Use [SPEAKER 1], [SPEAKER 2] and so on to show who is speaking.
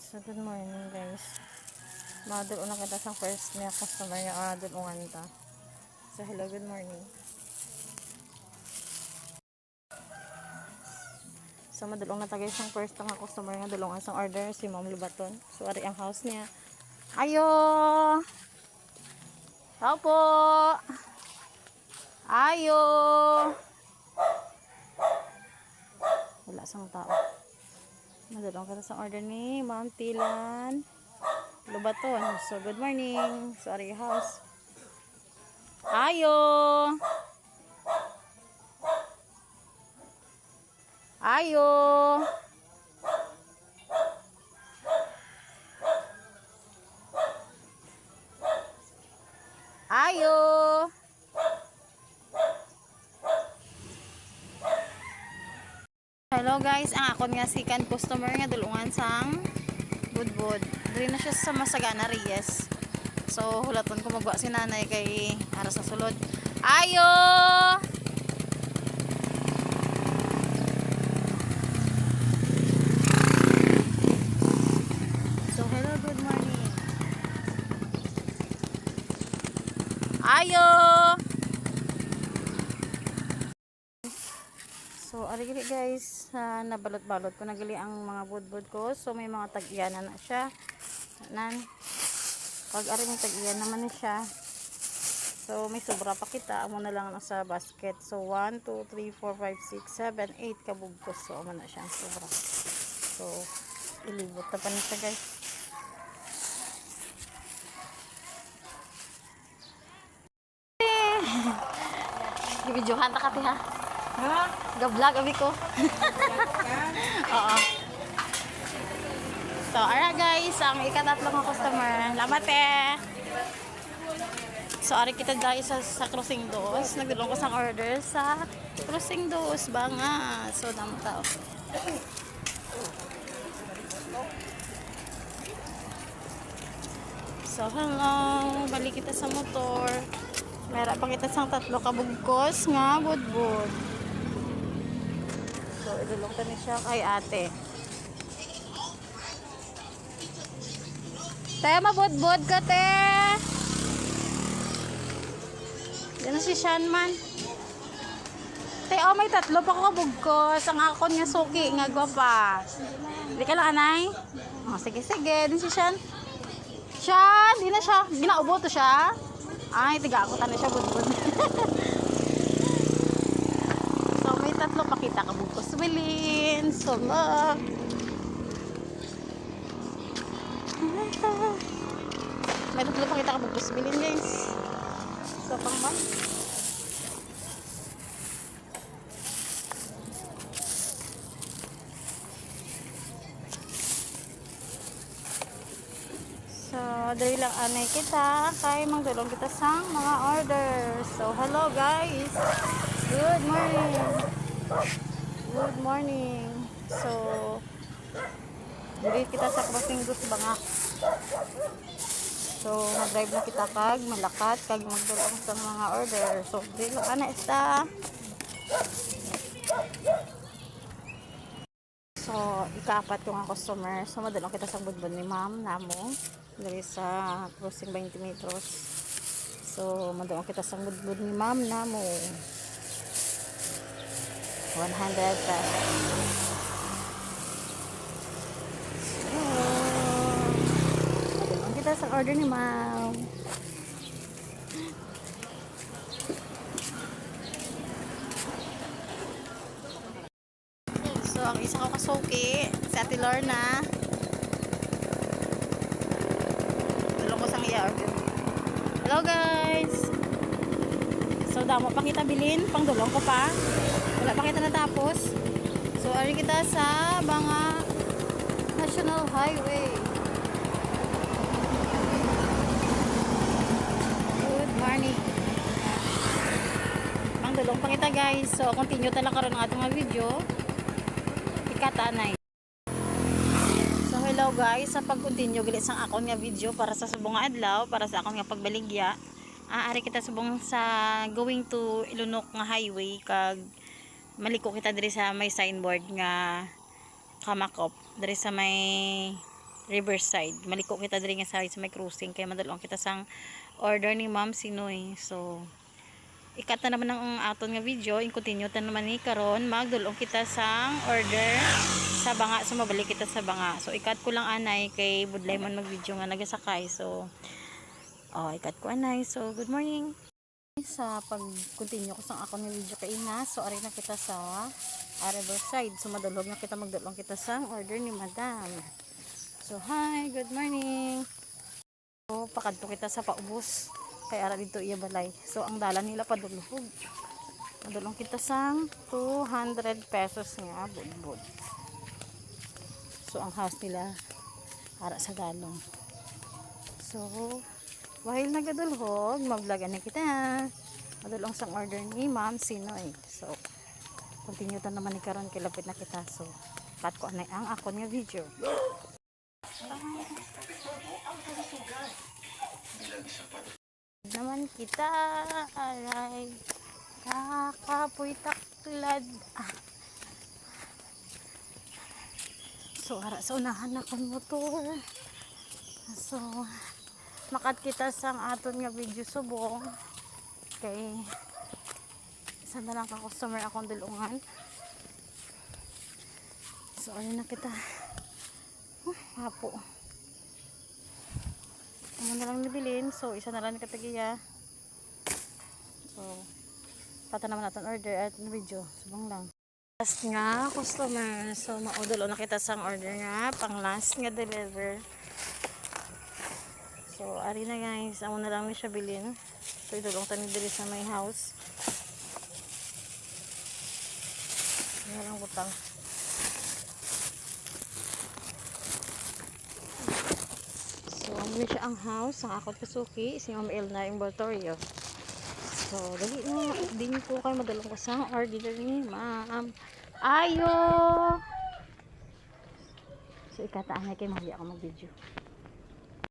[SPEAKER 1] So good morning guys. Madul una kita sa first niya customer niya adul unganta. So hello, good morning. So madulong na tagay siyang first nga customer nga dulong ang order si Ma'am Lubaton. So ari ang house niya. Ayo. Tao po. Ayo. Wala sang tao. Madulong ka sa order ni Ma'am Tilan Lubaton. So good morning. So ari house. Ayo. Ayo. Ayo. Hello guys, ang akon nga second customer nga dulungan sang budbud. Diri na siya sa Masagana Reyes. So hulaton ko magwa si nanay kay ara sa sulod. Ayo. So hello, good morning. Ayo. So ari gili guys, nabalot-balot ko na gali ang mga budbud ko. So may mga tag-iyan na siya. Nan pag ari may tag-iyan naman na siya. So may sobra pa kita, amo na lang sa basket. So 1 2 3 4 5 6 7 8 kabugkos. So amo na siya ang sobra. So ilibot na pa niya guys. Gibidyohan ta kati ha. Ha? Ga-vlog abi ko. Oo. So, ara guys, ang ikatatlong customer. Lamat eh. So, ari kita guys sa crossing doors. Nagdulong ko sang order sa crossing doors ba nga. So, damo tao. So, hello. Balik kita sa motor. Meron pa kita sang tatlo kabugkos nga budbud. So, idulong ta ni siya kay ate. Te, mabudbud ka, te. Yan na si Shanman. Te, oh, may tatlo pa ko kabugkos. Ang akon nga suki, nga gwapa. Hindi ka lang, anay? Oh, sige, sige. Din si Shan. Shan, di na siya. Ginaubo to siya. Ay, tiga-akutan na siya, budbud. So, may tatlo pa kita kabugkos. Wilin, so love. May tatlo pa kita kabugkos. Wilin, guys. So, pang man. So, dahil lang anay kita, kaya magdulong kita sa mga order. So, hello guys. Good morning. Good morning. So, dili kita sa crossing dos banga. So, nag-drive na kita kag malakat kag magdulong sa mga order. So, dili lang ana esta. So, ikaapat ko nga customer. So, madulong kita sa budbud ni ma'am namo. Dari sa crossing 20 metros. So, madulong kita sa budbud ni ma'am namo. 100 pesos. So, madulong kita sa order ni ma'am. So, ang isa ko kasuki, si Ate Lorna. Tulong ko sang i-order. Hello guys! So, damo pa kita bilin, pang dulong ko pa. Wala pa kita natapos. So, ari kita sa Banga National Highway. Good morning. Pang dulong pa kita guys. So, continue talaga karon ang atong video. Ikatanay. So hello guys, sa pag-continue gali sang akon nga video para sa subong nga adlaw, para sa akon nga pagbaligya. Ari kita subong sa going to Ilunok nga highway kag maliko kita diri sa may signboard nga Kamakop, diri sa may Riverside. Maliko kita diri nga sa may cruising kay madalong kita sang order ni Ma'am Sinoy. So ikata naman ang aton nga video, in continue ta naman ni karon magdulong kita sang order sa banga, so mabalik kita sa banga. So ikat ko lang anay kay budlay man mag video nga nagasakay. So ikat ko anay. So good morning. Sa pag continue ko sang ako nga video kay ina, so ari na kita sa Riverside. So madulog na kita, magdulong kita sang order ni Madam. So hi, good morning. So pakadto kita sa paubos kay ara dito iya balay. So ang dala nila padulog. Madulong kita sang 200 pesos nga budbud. So ang house nila ara sa dalong. So while nagadulhog, mablagan na kita. Madulong sang order ni Ma'am Sinoy. So continue ta naman ni karon kay lapit na kita. So cut ko anay ang akon nga video. Naman kita aray kakapoy taklad. So ara sa unahan na kon motor. So makat kita sang aton nga video subong kay isa na lang ka customer akong dulungan. So ano na kita hapo ano na lang nibilin. So isa na lang katagiya. So pata naman natin order at video subong lang last nga customer. So maudol na kita sang order nga pang last nga deliver. So ari na guys, amo na lang ni siya bilin. So idulong tani diri sa my house. Ano lang butang. So ano siya ang house ang akot kasuki si Ma'am Elna Imbortorio. So dali na din ko kay madulong ko sa order ni Ma'am Ayo. So ikataan na kay mahali ako mag video.